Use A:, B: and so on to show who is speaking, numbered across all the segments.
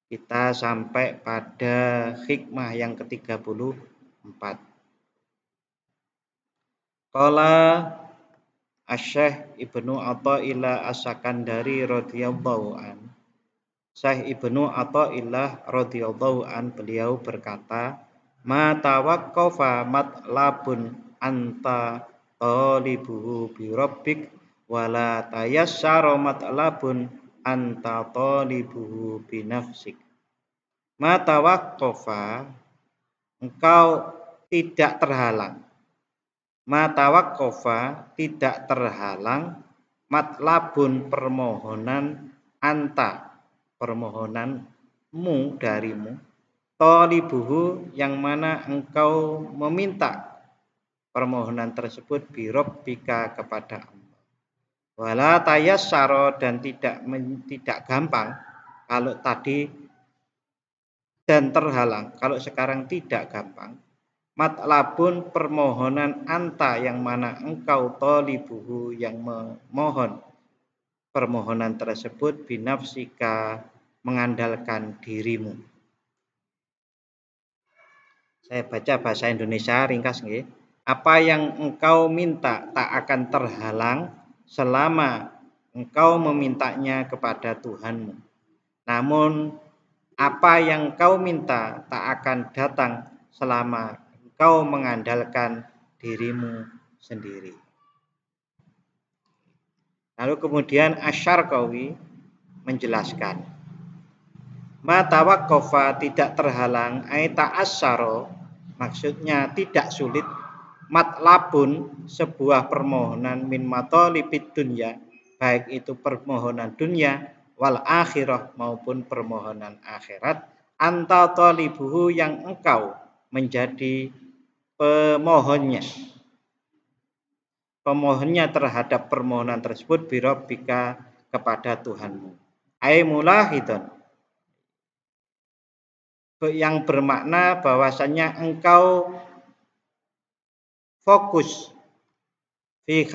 A: kita sampai pada hikmah yang ke-34. Qala Asy-Syaikh Ibnu Athaillah As-Sakandari radhiyallahu an. Syekh Ibnu Athaillah radhiyallahu an beliau berkata, "Ma tawaqqafa matlabun anta talibuhu bi rabbik wala tayassara matlabun anta talibuhu bi nafsik." Ma tawaqqafa, engkau tidak terhalang. Ma tawaqqafa, tidak terhalang, matlabun, permohonan, anta, permohonanmu darimu, talibuhu, yang mana engkau meminta permohonan tersebut, birobbika, kepada Allah. Wala tayassara, dan tidak gampang. Kalau tadi dan terhalang, kalau sekarang tidak gampang. Matlabun, permohonan, anta, yang mana engkau, talibuhu, yang memohon permohonan tersebut, binafsika, mengandalkan dirimu. Saya baca bahasa Indonesia ringkas nggih. Apa yang engkau minta tak akan terhalang selama engkau memintanya kepada Tuhanmu. Namun apa yang engkau minta tak akan datang selama engkau mengandalkan dirimu sendiri. Lalu kemudian Asy-Syarqawi menjelaskan, ma tawaqqafa, tidak terhalang, ai ta'assara, maksudnya tidak sulit, matlabun, sebuah permohonan, min matalibid dunya, baik itu permohonan dunia wal akhirah, maupun permohonan akhirat, anta talibuhu, yang engkau menjadi pemohonnya terhadap permohonan tersebut, birabbika, kepada Tuhanmu. Ai mulahidun, yang bermakna bahwasanya engkau fokus fi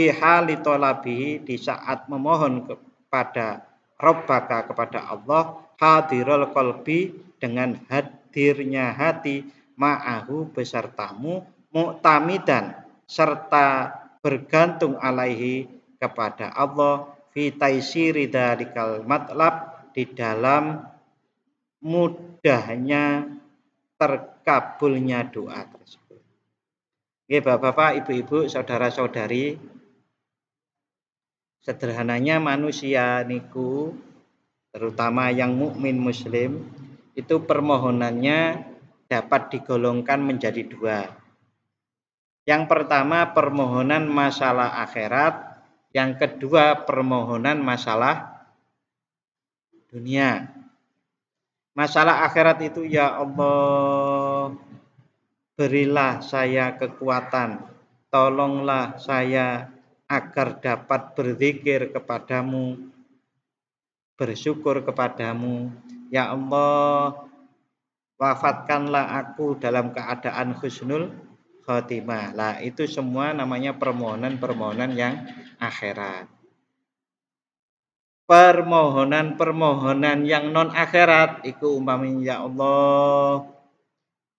A: hali talabihi, di saat memohon kepada Rabbaka, kepada Allah, hadirul qalbi, dengan hadirnya hati, ma'ahu, besertamu, mu'tamidan, serta bergantung alaihi, kepada Allah, fi taisiri dalikal matlab, di dalam mudahnya terkabulnya doa tersebut. Oke, Bapak-bapak, Ibu-ibu, saudara-saudari, sederhananya manusia niku, terutama yang mukmin muslim, itu permohonannya dapat digolongkan menjadi dua. Yang pertama permohonan masalah akhirat, yang kedua permohonan masalah dunia. Masalah akhirat itu, ya Allah, berilah saya kekuatan, tolonglah saya agar dapat berzikir kepadamu, bersyukur kepadamu. Ya Allah, wafatkanlah aku dalam keadaan husnul khotimah. Lah, itu semua namanya permohonan-permohonan yang akhirat. Permohonan-permohonan yang non akhirat itu umpamanya, ya Allah,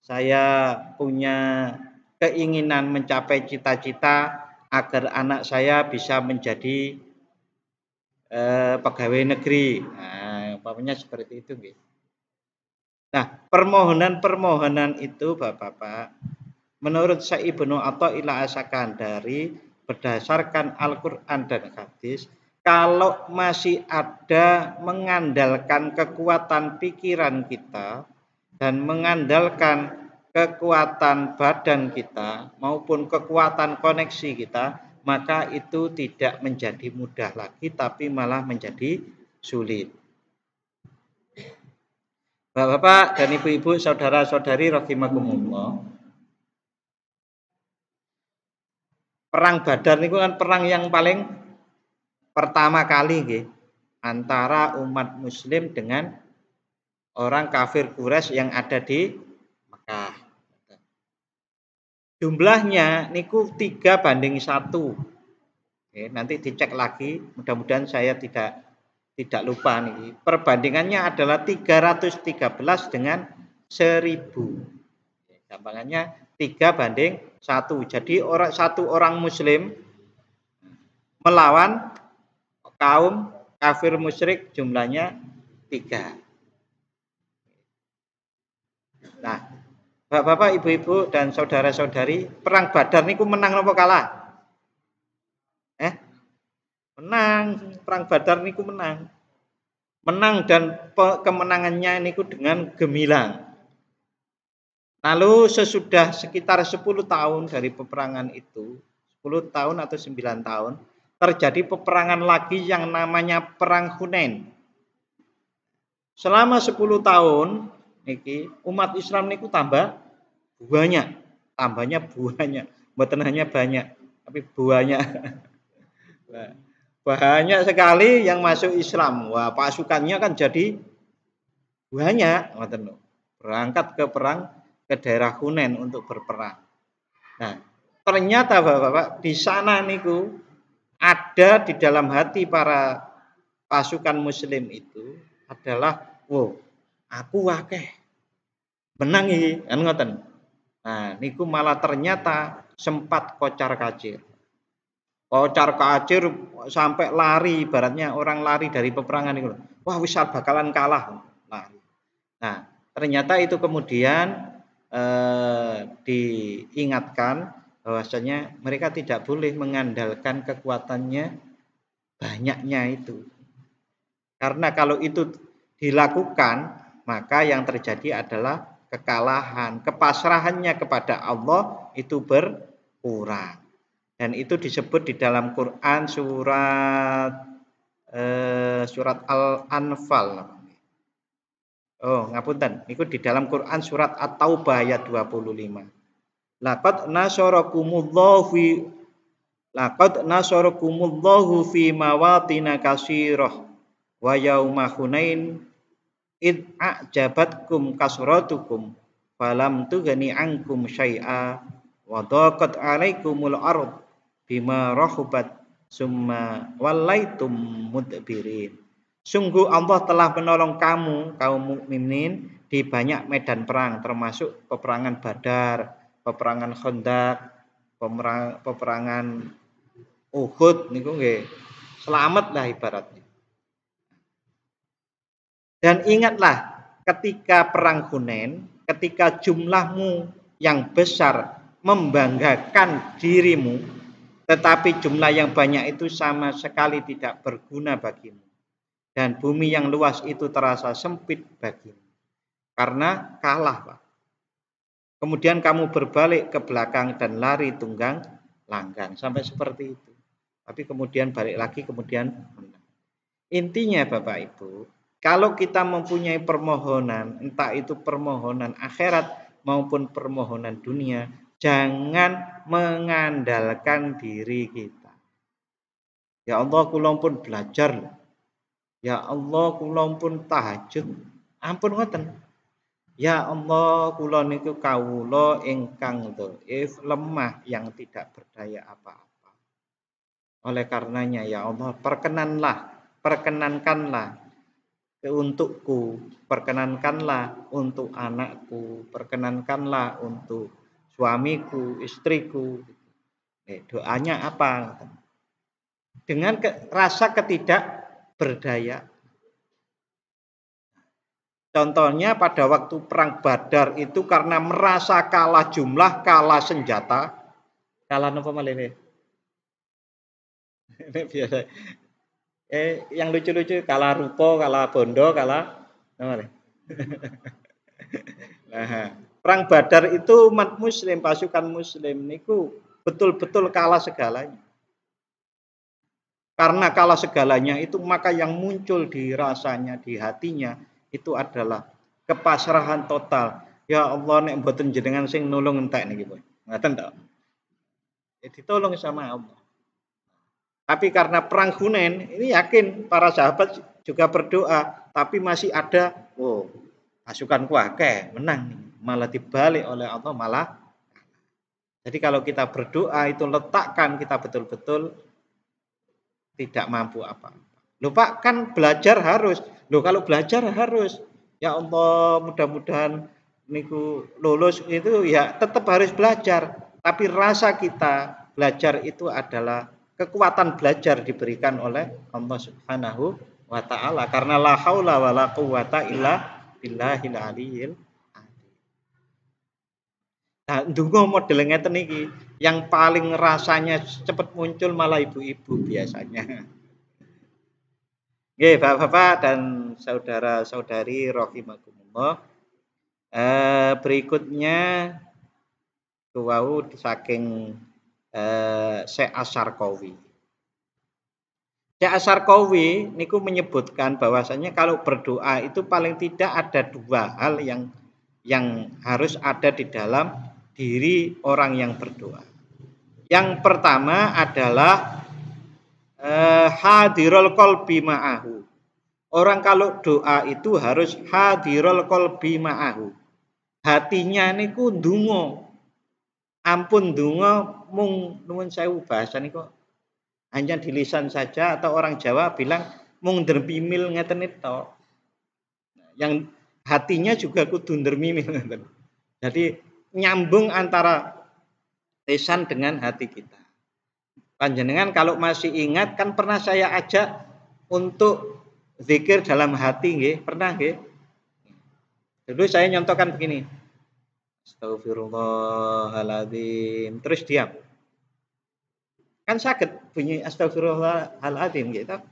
A: saya punya keinginan mencapai cita-cita agar anak saya bisa menjadi pegawai negeri. Nah, umpamanya seperti itu gitu. Nah, permohonan-permohonan itu, Bapak-bapak, menurut Syekh Ibnu Athaillah As-Sakandari, berdasarkan Al-Qur'an dan hadis, kalau masih ada mengandalkan kekuatan pikiran kita dan mengandalkan kekuatan badan kita maupun kekuatan koneksi kita, maka itu tidak menjadi mudah lagi, tapi malah menjadi sulit. Bapak-bapak dan ibu-ibu, saudara-saudari rahimakumullah, perang Badar itu kan perang yang paling pertama kali nggih, antara umat muslim dengan orang kafir Quraisy yang ada di Mekah. Jumlahnya niku 3-1. Oke, nanti dicek lagi, mudah-mudahan saya tidak tidak lupa nih. Perbandingannya adalah 313 dengan 1000. Gampangannya 3 banding 1. Jadi satu orang muslim melawan kaum kafir musyrik jumlahnya 3. Nah, Bapak-bapak, ibu-ibu dan saudara-saudari, perang Badar niku menang napa kalah? Menang. Perang Badar niku menang. Menang dan kemenangannya niku dengan gemilang. Lalu sesudah sekitar 10 tahun dari peperangan itu, 10 tahun atau 9 tahun, terjadi peperangan lagi yang namanya Perang Hunain. Selama 10 tahun niki umat Islam niku tambah banyak, tambahnya banyak, mboten hanya banyak, tapi banyak. Banyak sekali yang masuk Islam. Wah, pasukannya kan jadi banyak, ngoten. Berangkat ke daerah Hunain untuk berperang. Nah, ternyata Bapak-bapak di sana niku ada di dalam hati para pasukan muslim itu adalah, wow, aku akeh menang iki, kan ngoten. Nah, niku malah ternyata sempat kocar-kacir. Kocar-kacir sampai lari, ibaratnya orang lari dari peperangan itu. Wah, wis bakalan kalah. Lari. Nah, ternyata itu kemudian diingatkan bahwasanya mereka tidak boleh mengandalkan kekuatannya banyaknya itu. Karena kalau itu dilakukan, maka yang terjadi adalah kekalahan, kepasrahannya kepada Allah itu berkurang. Dan itu disebut di dalam Quran surat Al-Anfal. Oh, ngapunten. Itu di dalam Quran surat At-Taubah ayat 25. Laqad nasarakumullahu fi mawatina katsirah wa yauma Hunain id a'jabatkum kasratukum falam tughni ankum syai'a wa daqat 'alaikumul ard bima rahubat summa wallaitum mudbirin. Sungguh Allah telah menolong kamu kaum mukminin di banyak medan perang, termasuk peperangan Badar, peperangan Khandaq, peperangan Uhud niku nggih. Selamat lah ibaratnya. Dan ingatlah ketika perang Hunain, ketika jumlahmu yang besar membanggakan dirimu, tetapi jumlah yang banyak itu sama sekali tidak berguna bagimu. Dan bumi yang luas itu terasa sempit bagimu. Karena kalah, Pak. Kemudian kamu berbalik ke belakang dan lari tunggang langgang. Sampai seperti itu. Tapi kemudian balik lagi, kemudian menang. Intinya Bapak Ibu, kalau kita mempunyai permohonan, entah itu permohonan akhirat maupun permohonan dunia, jangan mengandalkan diri kita. Ya Allah, kula pun belajar. Ya Allah, kula pun tahajud. Ampun ngoten. Ya Allah, kula niku kawula ingkang dhaif, lemah yang tidak berdaya apa-apa. Oleh karenanya ya Allah, perkenankanlah untukku, perkenankanlah untuk anakku, perkenankanlah untuk suamiku, istriku. Doanya apa? Dengan rasa ketidakberdayaan. Contohnya pada waktu perang Badar itu karena merasa kalah jumlah, kalah senjata, kalah apa malih ini? Ini biasa. Yang lucu-lucu kalah rupo, kalah bondo, kalah apa malih? Nah, perang Badar itu umat muslim, pasukan muslim niku betul-betul kalah segalanya. Karena kalah segalanya itu maka yang muncul di rasanya, di hatinya itu adalah kepasrahan total. Ya Allah, nek mboten jenengan sing nulung entek niki, Boy. Ngaten to. Ya ditolong sama Allah. Tapi karena perang Hunain, ini yakin para sahabat juga berdoa, tapi masih ada, pasukanku akeh, menang nih. Malah dibalik oleh Allah, malah. Jadi kalau kita berdoa itu letakkan kita betul-betul tidak mampu apa. Loh Pak, kan belajar harus. Loh kalau belajar harus. Ya Allah, mudah-mudahan niku lulus itu ya tetap harus belajar. Tapi rasa kita belajar itu adalah kekuatan belajar diberikan oleh Allah Subhanahu wa taala karena la haula wala quwata illa billahil aliyil azim. Nah, ndonga model ngeten iki yang paling rasanya cepat muncul malah ibu-ibu biasanya. Nggih, Bapak-bapak dan saudara-saudari rahimakumullah. Berikutnya wau saking Syekh Asy-Syarqawi. Syekh Asy-Syarqawi niku menyebutkan bahwasanya kalau berdoa itu paling tidak ada dua hal yang harus ada di dalam diri orang yang berdoa. Yang pertama adalah hadirul qalbi ma'ahu. Orang kalau doa itu harus hadirul qalbi ma'ahu. Hatinya niku ndonga. Ampun ndonga mung nuwun sewu bahasa niku hanya di lisan saja atau orang Jawa bilang mung ndermimil ngeten tok. Yang hatinya juga kudu ndermimil ngeten. Jadi nyambung antara lisan dengan hati kita. Panjenengan kalau masih ingat kan pernah saya ajak untuk zikir dalam hati nggih, pernah nggih? Dulu saya nyontohkan begini. Astagfirullahaladzim. Terus diam. Kan sakit bunyi astagfirullahaladzim gitu.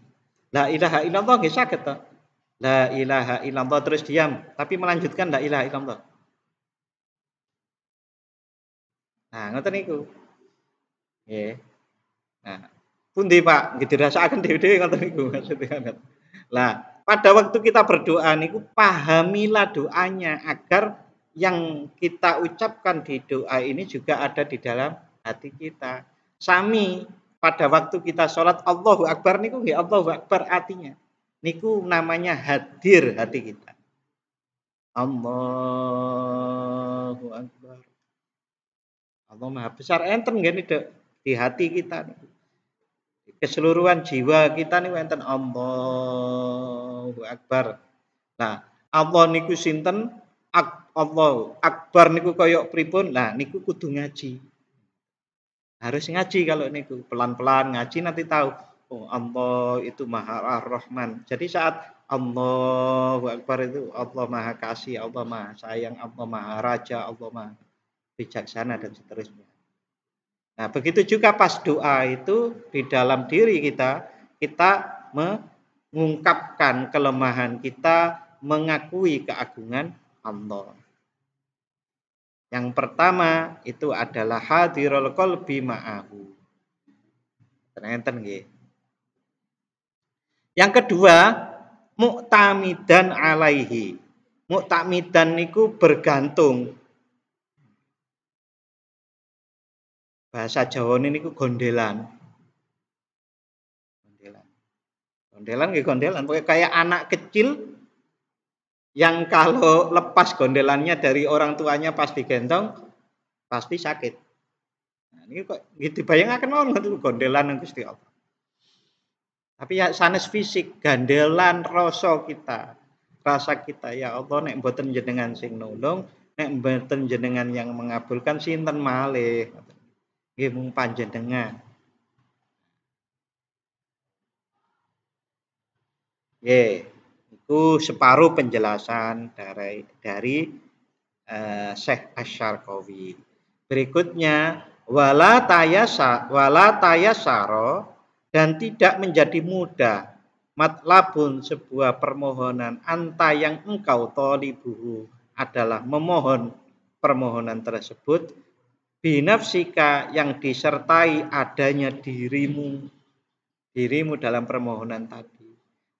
A: La ilaha illallah nggih sakit toh. La ilaha illallah terus diam, tapi melanjutkan la ilaha illallah. Nah, ngoten niku. Nggih. Nah, pundi Pak? Nggih dirasakaken dhewe-dhewe ngoten niku maksudnya. Lah, pada waktu kita berdoa niku pahamilah doanya agar yang kita ucapkan di doa ini juga ada di dalam hati kita. Sami pada waktu kita sholat Allahu Akbar niku nggih Allahu Akbar artinya. Niku namanya hadir hati kita. Allahu Akbar. Allah Maha Besar enten nggih di hati kita niku. Keseluruhan jiwa kita niku enten Allahu Akbar. Nah, Allah niku sinten? Allahu Akbar niku kaya pripun? Nah, niku kudu ngaji. Harus ngaji kalau niku, pelan-pelan ngaji nanti tahu. Oh, Allah itu Maha Ar-Rahman. Jadi saat Allahu Akbar itu Allah Maha Kasih, Allah Maha Sayang, Allah Maha Raja, Allah Maha Bijaksana dan seterusnya. Nah, begitu juga pas doa itu di dalam diri kita mengungkapkan kelemahan kita, mengakui keagungan Allah. Yang pertama itu adalah hadirul qalbi ma'ahu. Enten nggih. Yang kedua, mu'tamidan alaihi. Mu'tamidan niku bergantung. Bahasa Jawa niku gondelan. Gondelan nggih gondelan, pokoknya kayak anak kecil yang kalau lepas gondelannya dari orang tuanya pasti gendong, pasti sakit. Nah, ini kok gitu bayangaken mawon ngoten gondelan nang Gusti Allah. Tapi ya sanes fisik, gandelan rasa kita. Rasa kita ya Allah nek mboten jenengan sing nulung, nek mboten jenengan yang mengabulkan sinten malih. Nggih mung panjenengan. Nggih, itu separuh penjelasan dari Syekh Asy-Syarqawi. Berikutnya wala tayasaro dan tidak menjadi mudah matlabun sebuah permohonan anta yang engkau tolibuhu adalah memohon permohonan tersebut binafsika yang disertai adanya dirimu dalam permohonan tadi.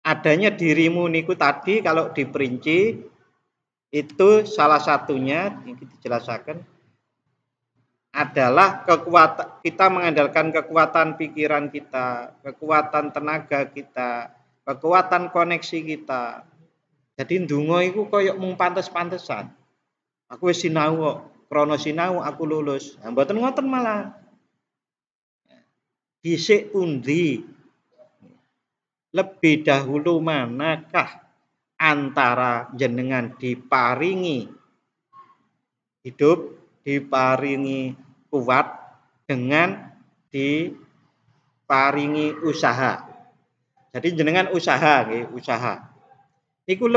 A: Adanya dirimu niku tadi kalau diperinci itu salah satunya yang dijelaskan adalah kekuatan kita mengandalkan kekuatan pikiran kita, kekuatan tenaga kita, kekuatan koneksi kita. Jadi ndonga iku koyo mung pantes-pantesan. Aku wis sinau kok, krana sinau aku lulus. Nah, mboten ngoten malah. Dhisik pundi lebih dahulu manakah antara jenengan diparingi hidup, diparingi kuat dengan diparingi usaha. Jadi jenengan usaha, usaha. Iku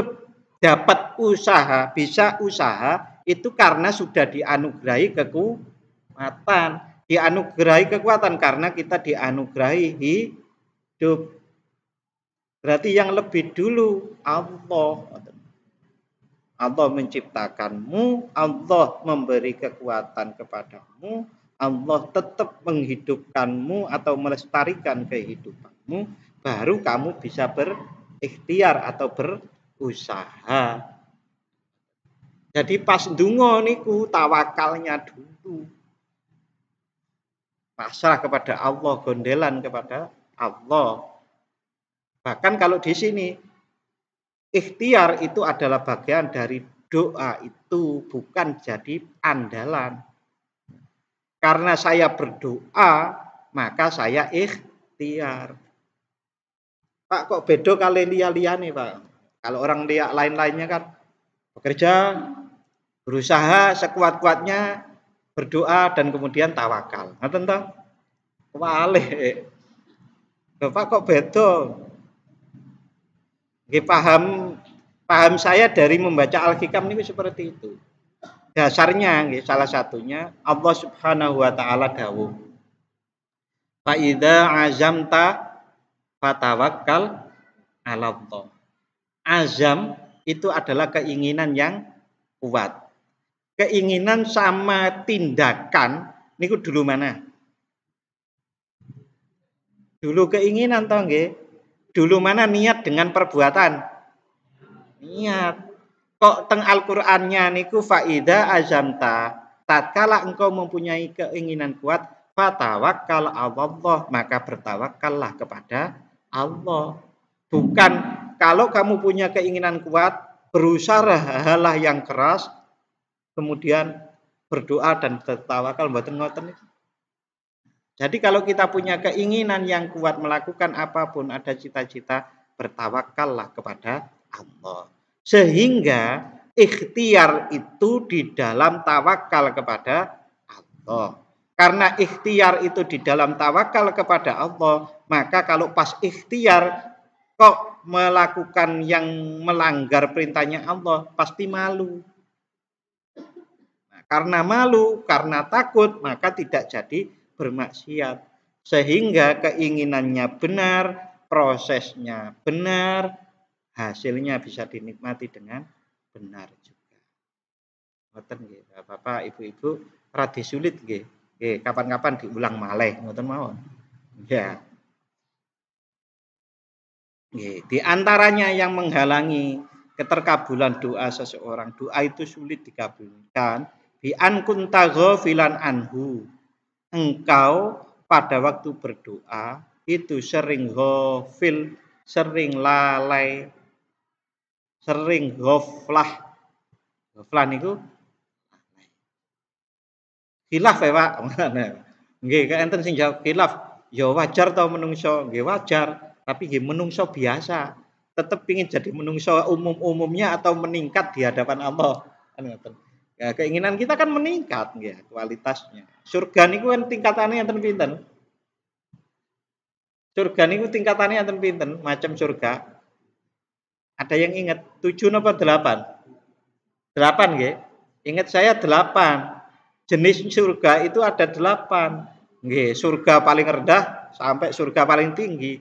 A: dapat usaha, bisa usaha itu karena sudah dianugerahi kekuatan, dianugerahi kekuatan karena kita dianugerahi hidup. Berarti yang lebih dulu Allah. Allah menciptakanmu, Allah memberi kekuatan kepadamu, Allah tetap menghidupkanmu atau melestarikan kehidupanmu, baru kamu bisa berikhtiar atau berusaha. Jadi pas ndonga niku tawakalnya dulu. Pasrah kepada Allah, gondelan kepada Allah. Bahkan kalau di sini ikhtiar itu adalah bagian dari doa, itu bukan jadi andalan. Karena saya berdoa, maka saya ikhtiar. Pak, kok beda kali liya-liyane, Pak? Kalau orang liya lain-lainnya kan bekerja, berusaha sekuat-kuatnya, berdoa dan kemudian tawakal. Ngoten to? Wale. Bapak kok beda? Nggih paham saya dari membaca Al-Hikam ini seperti itu. Dasarnya salah satunya Allah Subhanahu wa taala dawuh. Fa idza azamta fatawakkal 'alallah. Azam itu adalah keinginan yang kuat. Keinginan sama tindakan niku dulu mana? Dulu keinginan toh nggih. Dulu mana niat dengan perbuatan? Niat. Kok teng Al-Qur'annya niku faida azamta, tatkala engkau mempunyai keinginan kuat, fatawakkal 'alallah, maka bertawakallah kepada Allah. Bukan kalau kamu punya keinginan kuat, berusahalah yang keras, kemudian berdoa dan bertawakal mboten ngoten. Jadi kalau kita punya keinginan yang kuat melakukan apapun, ada cita-cita, bertawakallah kepada Allah. Sehingga ikhtiar itu di dalam tawakal kepada Allah. Karena ikhtiar itu di dalam tawakal kepada Allah, maka kalau pas ikhtiar kok melakukan yang melanggar perintahnya Allah, pasti malu. Nah, karena malu, karena takut, maka tidak jadi bermaksiat. Sehingga keinginannya benar, prosesnya benar, hasilnya bisa dinikmati dengan benar juga. Ngoten nggih, Bapak, Ibu-ibu, rada sulit nggih. Nggih, kapan-kapan diulang malih, ngoten mawon. Ya. Nggih, di antaranya yang menghalangi keterkabulan doa seseorang, doa itu sulit dikabulkan, bi an kunta ghafilan anhu. Engkau pada waktu berdoa itu sering ghafil, sering lalai, sering ghaflah. Ghaflah niku khilaf ya, Pak. Nggih, enten sing jawab khilaf. Ya wajar to menungso, nggih wajar, tapi nggih menungso biasa. Tetep pingin jadi menungso umum-umumnya atau meningkat di hadapan Allah. Kan ngoten. Ya, keinginan kita kan meningkat nggih kualitasnya. Surga niku kan tingkatannya enten pinten? Surga niku tingkatannya enten pinten? Macam surga. Ada yang ingat 7 napa 8? 8 nggih. Ingat saya 8. Jenis surga itu ada 8. Nggih, surga paling rendah sampai surga paling tinggi.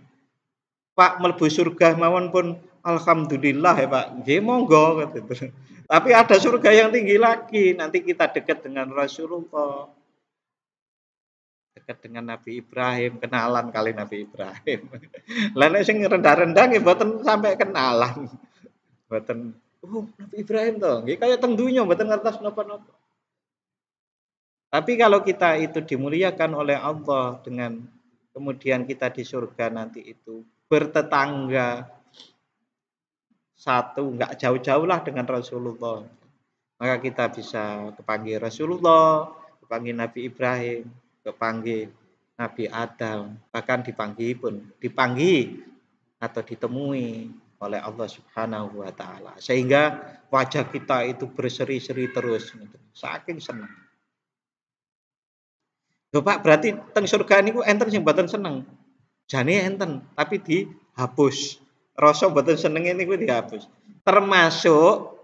A: Pak mlebu surga mawon pun alhamdulillah ya Pak. Nggih monggo gitu. Tapi ada surga yang tinggi lagi. Nanti kita dekat dengan Rasulullah. Dekat dengan Nabi Ibrahim, kenalan kali Nabi Ibrahim. Lah nek sing rendah-rendah nggih mboten sampai kenalan. Mboten, oh Nabi Ibrahim to, nggih kaya teng dunya mboten ngertos napa-napa. Tapi kalau kita itu dimuliakan oleh Allah dengan kemudian kita di surga nanti itu bertetangga satu, enggak jauh-jauh lah dengan Rasulullah. Maka kita bisa kepanggil Rasulullah, kepanggil Nabi Ibrahim, kepanggil Nabi Adam, bahkan dipanggil atau ditemui oleh Allah Subhanahu wa taala. Sehingga wajah kita itu berseri-seri terus gitu. Saking seneng. Lho Pak, berarti teng surga niku enten sing mboten seneng. Jane enten, tapi dihapus. Rasa mboten senenge niku dihapus. Termasuk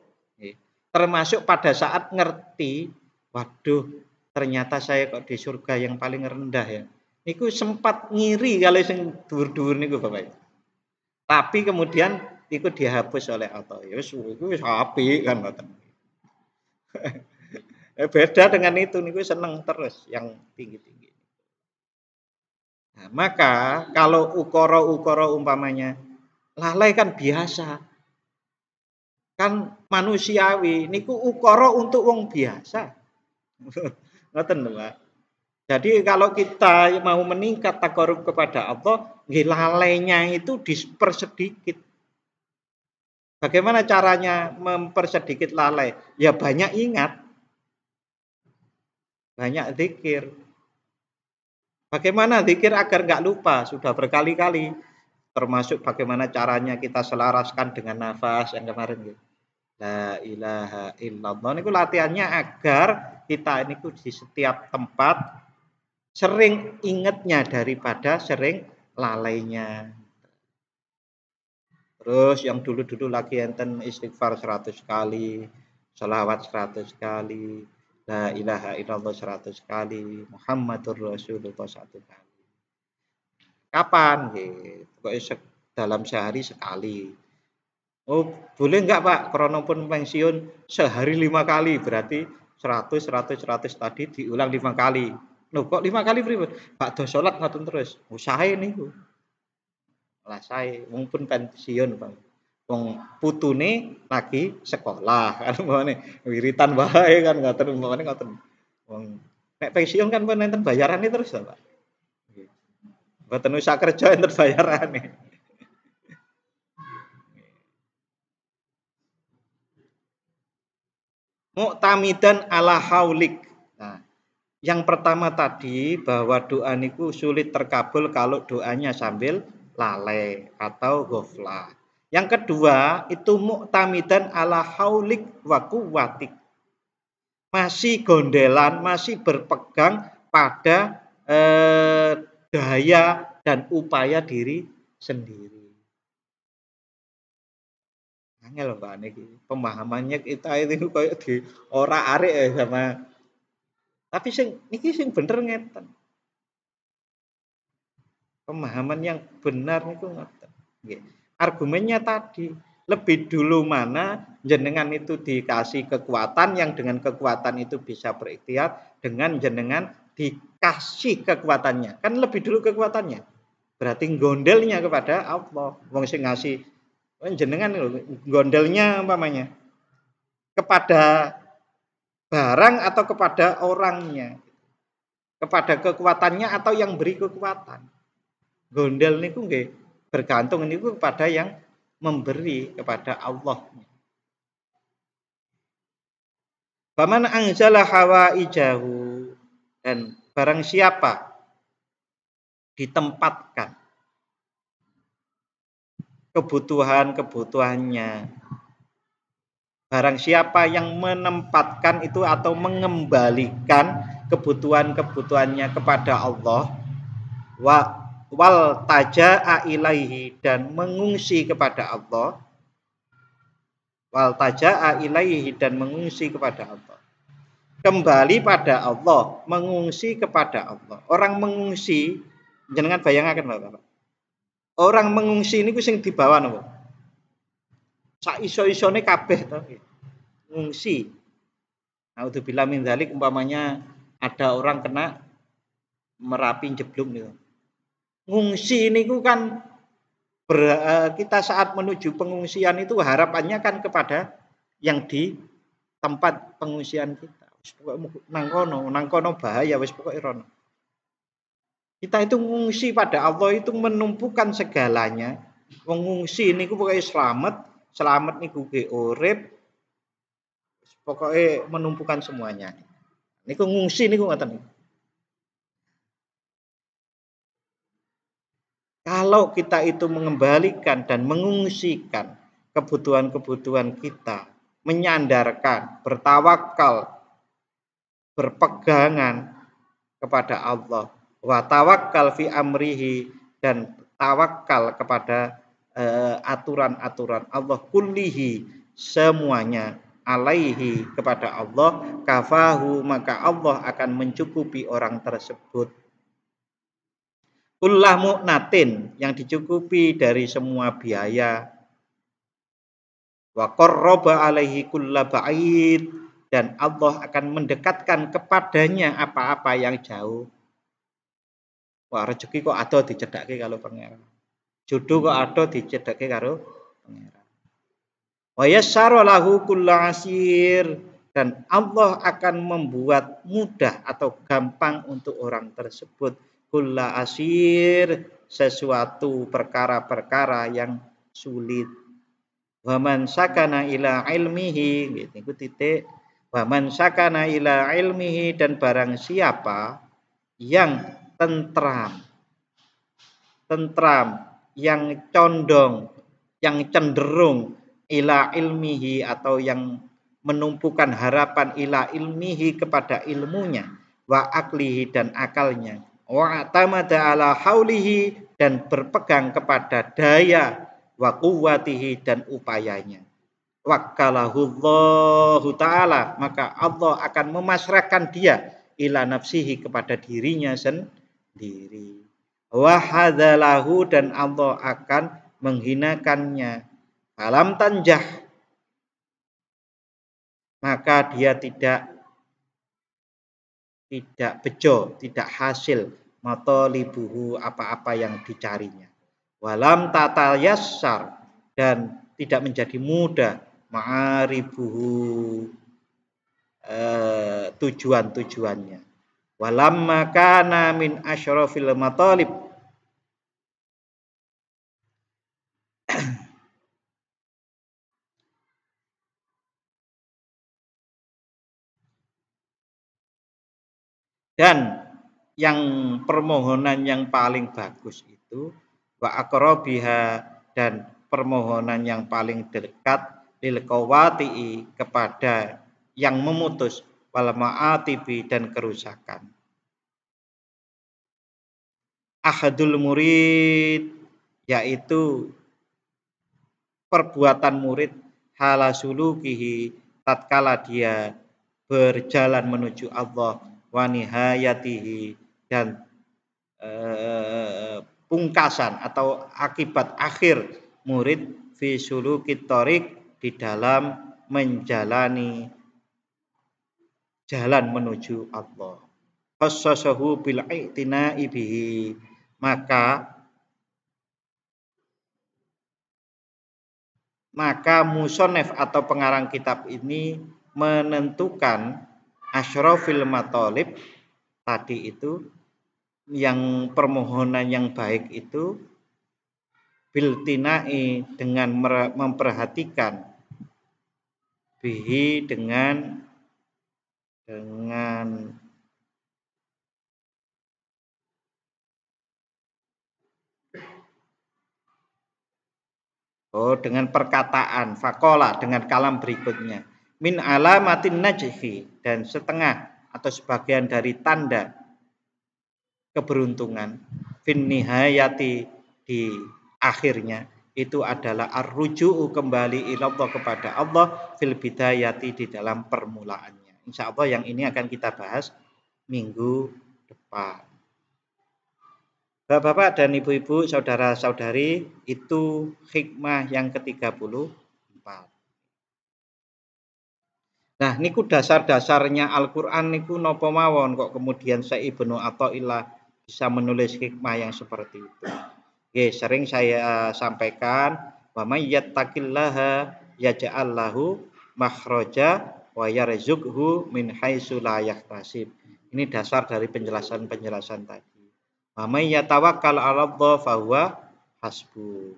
A: termasuk pada saat ngerti, waduh, ternyata saya kok di surga yang paling rendah ya. Niku sempat ngiri kalau sing dhuwur-dhuwur niku Bapak. Tapi kemudian itu dihapus oleh Allah. Ya iku wis apik kan ngoten. Beda dengan itu niku seneng terus yang tinggi-tinggi. Nah, maka kalau ukara-ukara umpamanya lalai kan biasa. Kan manusiawi niku ukara untuk wong biasa. Ngoten lho, Pak. Jadi kalau kita mau meningkat takarub kepada Allah, nggih lalainya itu dipersedikit. Bagaimana caranya mempersedikit lalai? Ya banyak ingat, banyak zikir. Bagaimana zikir agar nggak lupa? Sudah berkali-kali. Termasuk bagaimana caranya kita selaraskan dengan nafas yang kemarin gitu. La ilaha illallah. Ini latihannya agar kita ini di setiap tempat sering ingatnya daripada sering lalainya. Terus yang dulu-dulu lagi enten istighfar 100 kali, sholawat 100 kali, la ilaha illallah 100 kali, Muhammadur Rasulullah 1 kali. Kapan? Pokoknya dalam sehari sekali. Oh, boleh enggak Pak? Krono pun pensiun sehari 5 kali, berarti 100, 100, 100 tadi diulang 5 kali. Loh kok 5 kali pripun? Bakda salat ngoten terus. Usahe niku. Lah sae wong pun pensiun, Pak. Wong putune lagi sekolah kan umpamane wiritan wae kan ngoten umpamane ngoten. Wong nek pensiun kan pun enten bayarane terus lho, Pak. Nggih. Mboten usah kerja enten bayarane. Mu'tamidan ala haulik. Nah, yang pertama tadi bahwa doa niku sulit terkabul kalau doanya sambil lalai atau ghaflah. Yang kedua itu mu'tamidan ala haulik wa quwwatik. Masih gondelan, masih berpegang pada daya dan upaya diri sendiri. Angel Mbak niki. Pemahamannya kita itu kayak di ora arik ya sama tapi sing niki sing bener ngeten. Pemahaman yang benar niku ngoten. Nggih. Argumennya tadi, lebih dulu mana jenengan itu dikasih kekuatan yang dengan kekuatan itu bisa berikhtiar dengan jenengan dikasih kekuatannya. Kan lebih dulu kekuatannya. Berarti gondelnya kepada Allah. Wong sing ngasih jenengan gondelnya umpamanya kepada barang atau kepada orangnya, kepada kekuatannya atau yang beri kekuatan. Gondel niku nggih bergantung niku kepada yang memberi kepada Allah. Faman anzala hawaijahu dan barang siapa ditempatkan kebutuhan-kebutuhannya. Barang siapa yang menempatkan itu atau mengembalikan kebutuhan-kebutuhannya kepada Allah wal taja'a ilaihi dan mengungsi kepada Allah wal taja'a ilaihi dan mengungsi kepada Allah. Kembali pada Allah, mengungsi kepada Allah. Orang mengungsi jenengan bayangaken Bapak. Orang mengungsi niku sing dibawa napa? Sak iso-isone kabeh to. Ngungsi. Naudzubillah min dzalik umpamanya ada orang kena Merapi jeblok niku. Ngungsi niku kan kita saat menuju pengungsian itu harapannya kan kepada yang di tempat pengungsian kita. Wis pokoke nang kono bahaya wis pokoke rono. Kita itu ngungsi pada Allah itu menumpukan segalanya. Wong ngungsi niku pokoke selamat niku ge urip. Pokoke menumpukan semuanya. Niku ngungsi niku ngoten. kalau kita itu mengembalikan dan mengungsikan kebutuhan-kebutuhan kita, menyandarkan, bertawakal, berpegangan kepada Allah, wa tawakkal fi amrihi, dan tawakal kepada aturan-aturan Allah kullihi, semuanya, alaihi, kepada Allah, kafahu, maka Allah akan mencukupi orang tersebut. Kullah mu'natin, yang dicukupi dari semua biaya, wa qarraba alaihi kulla ba'id, dan Allah akan mendekatkan kepadanya apa-apa yang jauh. Wah, rezeki kok ada dicedhake kalau pangeran. Jodoh kok ada dicedhake karo pangeran. Wa yassara lahu kulla asir, dan Allah akan membuat mudah atau gampang untuk orang tersebut kulla asir, sesuatu perkara-perkara yang sulit. Wa man sakana ila ilmihi, niku titik. Wa man sakana ila ilmihi, dan barang siapa yang tentram, yang condong, yang cenderung ila ilmihi, atau yang menumpukan harapan ila ilmihi, kepada ilmunya, wa aklihi, dan akalnya, wa atamada ala haulihi, dan berpegang kepada daya, wa quwwatihi, dan upayanya, wakkalahullahu ta'ala, maka Allah akan memasrahkan dia ila nafsihi, kepada dirinya sendiri, wahadalahu, dan Allah akan menghinakannya, alam tanjah, maka dia tidak bejo, tidak hasil matolibuhu, apa-apa yang dicarinya, walam tatayassar, dan tidak menjadi mudah ma'aribuhu, tujuan-tujuannya, walamma kana min asyrafil matalib, dan yang permohonan yang paling bagus itu wa aqrabiha, dan permohonan yang paling dekat lil qawati, kepada yang memutus, wal ma'atibi, dan kerusakan. Ahadul murid, yaitu perbuatan murid, halasulukihi, tatkala dia berjalan menuju Allah, wa nihayatihi, dan pungkasan atau akibat akhir murid, fi sulukit thoriq, di dalam menjalani jalan menuju Allah. Khassasahu bil i'tina'i bihi, maka musonef atau pengarang kitab ini menentukan asyrafil matolib tadi itu, yang permohonan yang baik itu, biltinai, dengan memperhatikan, bihi, dengan perkataan, fakola, dengan kalam berikutnya, min alamatin najhi, dan setengah atau sebagian dari tanda keberuntungan, fin nihayati, di akhirnya, itu adalah arruju'u, kembali ilallah, kepada Allah, fil bidayati, di dalam permulaannya. Insya Allah yang ini akan kita bahas minggu depan. Bapak-bapak dan ibu-ibu, saudara-saudari, itu hikmah yang ke-34. Nah, niku dasar-dasarnya Al-Qur'an niku napa mawon kok kemudian Syekh Ibnu Athaillah bisa menulis hikmah yang seperti itu. Oke, sering saya sampaikan, wa may yattaqillaha yaj'al lahu makhraja wa yarzuqhu min haitsu la yahtasib. Ini dasar dari penjelasan-penjelasan tadi. Wa may yatawakkal 'ala Allah fa huwa hasbuh.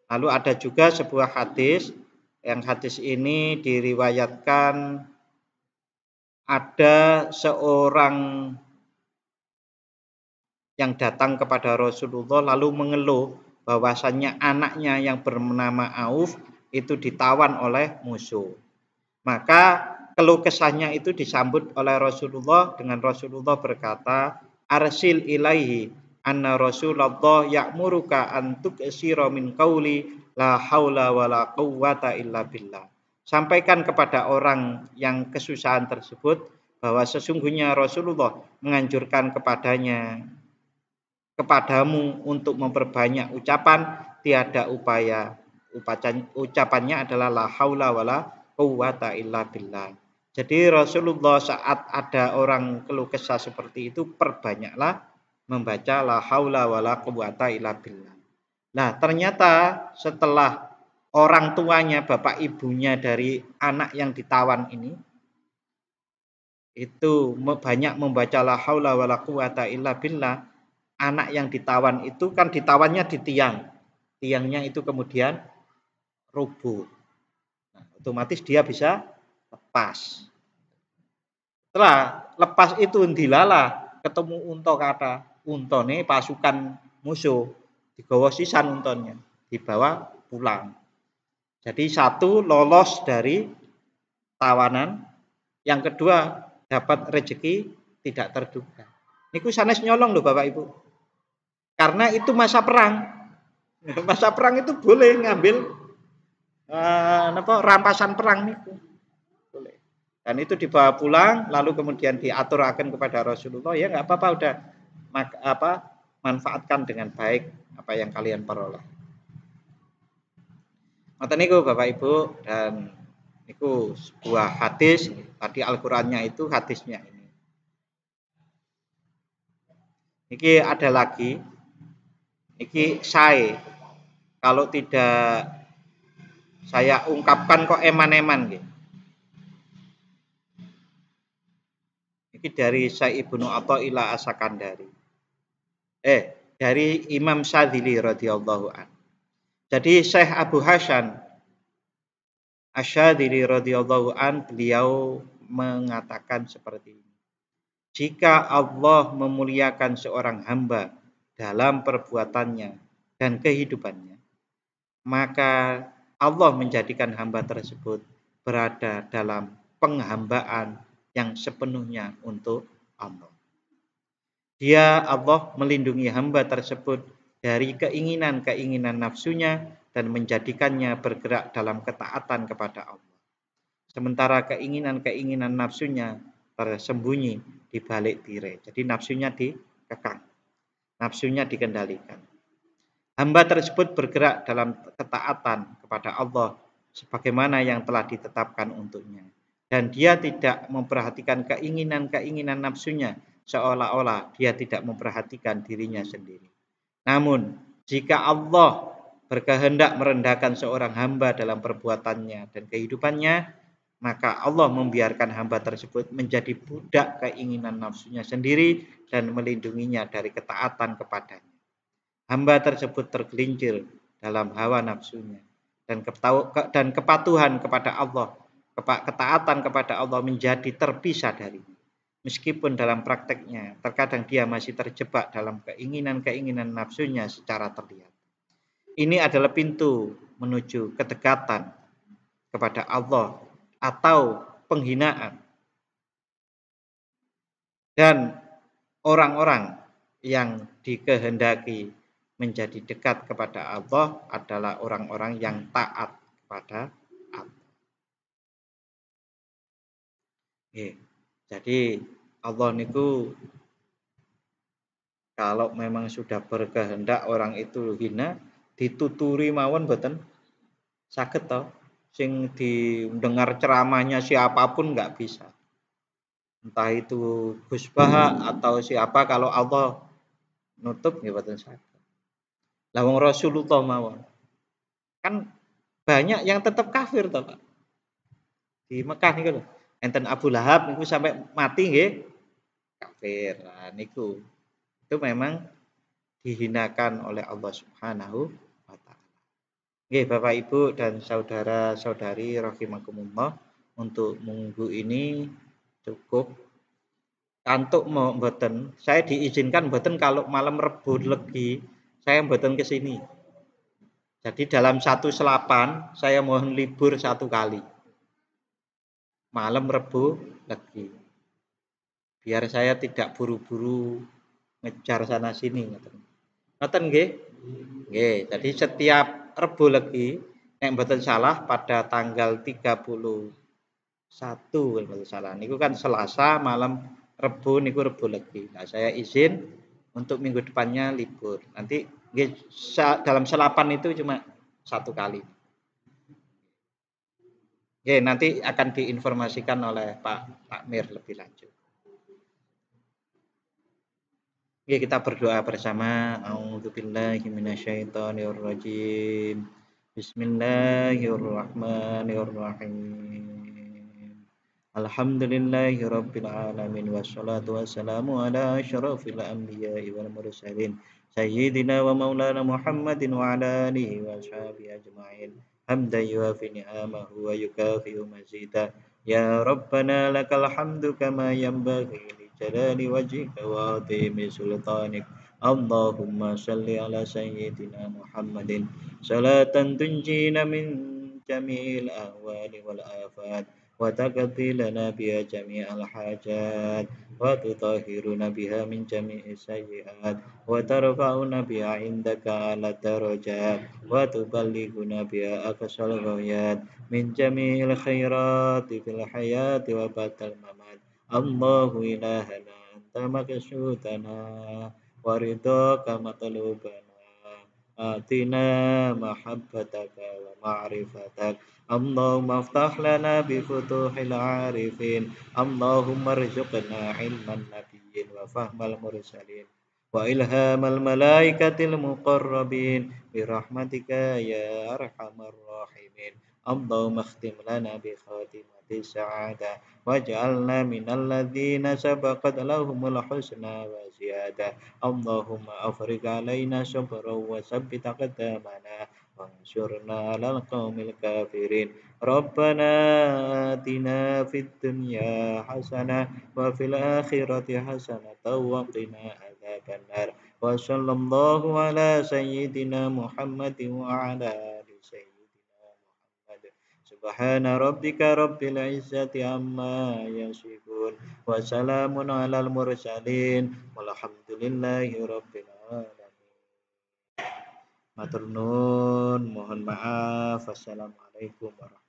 A: Lalu ada juga sebuah hadis, yang hadis ini diriwayatkan ada seorang yang datang kepada Rasulullah lalu mengeluh bahwasannya anaknya yang bernama Auf itu ditawan oleh musuh. Maka keluh kesahnya itu disambut oleh Rasulullah dengan Rasulullah berkata, "Arsil ilaihi anna Rasulullah ya'muruka an tuksira min qauli la haula wala quwwata illa billah." Sampaikan kepada orang yang kesusahan tersebut bahwa sesungguhnya Rasulullah menganjurkan kepadamu untuk memperbanyak ucapan tiada upaya. Ucapannya adalah la haula wala quwwata illa billah. Jadi Rasulullah saat ada orang keluh kesah seperti itu, perbanyaklah membaca la haula wala quwwata illa billah. Nah, ternyata setelah orang tuanya, bapak ibunya dari anak yang ditawan ini itu banyak membaca la haula wala quwwata illa billah, anak yang ditawan itu kan ditawannya di tiang. Tiangnya itu kemudian rubuh. Nah, otomatis dia bisa lepas. Setelah lepas itu dilala ketemu unta kata. Untone pasukan musuh digawa sisan untonnya, dibawa pulang. Jadi satu lolos dari tawanan, yang kedua dapat rezeki tidak terduga. Niku sanes nyolong loh Bapak Ibu. Karena itu masa perang. Masa perang itu boleh ngambil rampasan perang niku. Boleh. Dan itu dibawa pulang lalu kemudian diaturakan kepada Rasulullah, ya nggak apa-apa udah manfaatkan dengan baik apa yang kalian peroleh. Ngoten niku Bapak Ibu, dan niku sebuah hadis, tadi Al-Qur'annya itu hadisnya ini. Iki ada lagi. Iki saya kalau tidak saya ungkapkan kok eman-eman gitu. Ini dari Syekh Ibnu Athaillah As-Sakandari. Dari Imam Syadzili radhiyallahu an. Jadi Syekh Abu Hasan Asy-Syadzili radhiyallahu an, beliau mengatakan seperti ini. Jika Allah memuliakan seorang hamba dalam perbuatannya dan kehidupannya, maka Allah menjadikan hamba tersebut berada dalam penghambaan yang sepenuhnya untuk Allah. Dia Allah melindungi hamba tersebut dari keinginan-keinginan nafsunya dan menjadikannya bergerak dalam ketaatan kepada Allah. Sementara keinginan-keinginan nafsunya tersembunyi di balik tirai. Jadi nafsunya dikekang, nafsunya dikendalikan. Hamba tersebut bergerak dalam ketaatan kepada Allah sebagaimana yang telah ditetapkan untuknya. Dan dia tidak memperhatikan keinginan-keinginan nafsunya, seolah-olah dia tidak memperhatikan dirinya sendiri. Namun, jika Allah berkehendak merendahkan seorang hamba dalam perbuatannya dan kehidupannya, maka Allah membiarkan hamba tersebut menjadi budak keinginan nafsunya sendiri dan melindunginya dari ketaatan kepadanya. Hamba tersebut tergelincir dalam hawa nafsunya dan kepatuhan kepada Allah, ketaatan kepada Allah menjadi terpisah darinya. Meskipun dalam prakteknya terkadang dia masih terjebak dalam keinginan-keinginan nafsunya secara terlihat. Ini adalah pintu menuju kedekatan kepada Allah atau penghinaan. Dan orang-orang yang dikehendaki menjadi dekat kepada Allah adalah orang-orang yang taat kepada Allah. Jadi Allah niku kalau memang sudah berkehendak orang itu hina, dituturi mawon boten saged to. Sing didengar ceramahnya siapapun nggak bisa. Entah itu Gus Baha atau siapa, kalau Allah nutup nggih boten saged. Lah wong Rasulullah mawon. Kan banyak yang tetap kafir toh, Pak. Di Mekah niku lho. Enten Abu Lahab niku sampai mati nggih kafir. Nah niku itu memang dihinakan oleh Allah Subhanahu wa taala. Nggih Bapak Ibu dan saudara-saudari rahimakumullah, untuk minggu ini cukup kantuk mau mboten, saya diizinkan mboten kalau malam Rebo Legi, saya mboten ke sini. Jadi dalam satu selapan saya mohon libur satu kali. Malam Rebo Legi. Biar saya tidak buru-buru ngejar sana sini ngoten. Ngoten nggih? Nggih, jadi setiap Rebo Legi nek mboten salah pada tanggal 31 kalau mboten salah niku kan Selasa malam Rebo niku Rebo Legi. Nah, saya izin untuk minggu depannya libur. Nanti nggih dalam selapan itu cuma satu kali. Oke, nanti akan diinformasikan oleh Pak Takmir lebih lanjut. Oke, kita berdoa bersama. A'udzubillahi minasyaitonirrajim. Bismillahirrahmanirrahim. Alhamdulillahi rabbil alamin wassalatu wassalamu ala asyrafil anbiya'i wal mursalin sayyidina wa maulana Muhammadin wa ala alihi wa ashabihi ajma'in. Hamdan yuafi ni'amahu wa yukafi'u mazida. Ya Rabbana lakal hamdu kama yanbaghi li jalali wajhika wa azimi sultanik. Allahumma salli ala sayyidina Muhammadin salatan tunjina min jami'il ahwali wal afat وتقضي لنا بها جميع الحاجات وتطهرنا بها من جميع السيئات وترفعنا بها عندك على الدرجات وتبلغنا بها أقصى الغايات من جميع الخيرات في الحياة وبعد الممات. الله إلهنا أنت مقصودنا ورضاك مطلوبنا آتنا محبتك ومعرفتك. اللهم افتح لنا بفتوح العارفين. اللهم ارزقنا علم النبيين وفهم المرسلين وإلهام الملائكة المقربين برحمتك يا أرحم الراحمين. اللهم اختم لنا بخاتمة السعادة واجعلنا من الذين سبقت لهم الحسنى وزيادة. اللهم أفرج علينا صبرا وثبت أقدامنا وانصرنا على القوم الكافرين. ربنا آتنا في الدنيا حسنة وفي الآخرة حسنة وقنا عذاب النار. وصلى الله على سيدنا محمد وعلى آل سيدنا محمد. سبحان ربك رب العزة عما يصفون وسلام على المرسلين والحمد لله رب العالمين. Matur nuwun, mohon maaf. Wassalamualaikum warahmatullahi wabarakatuh.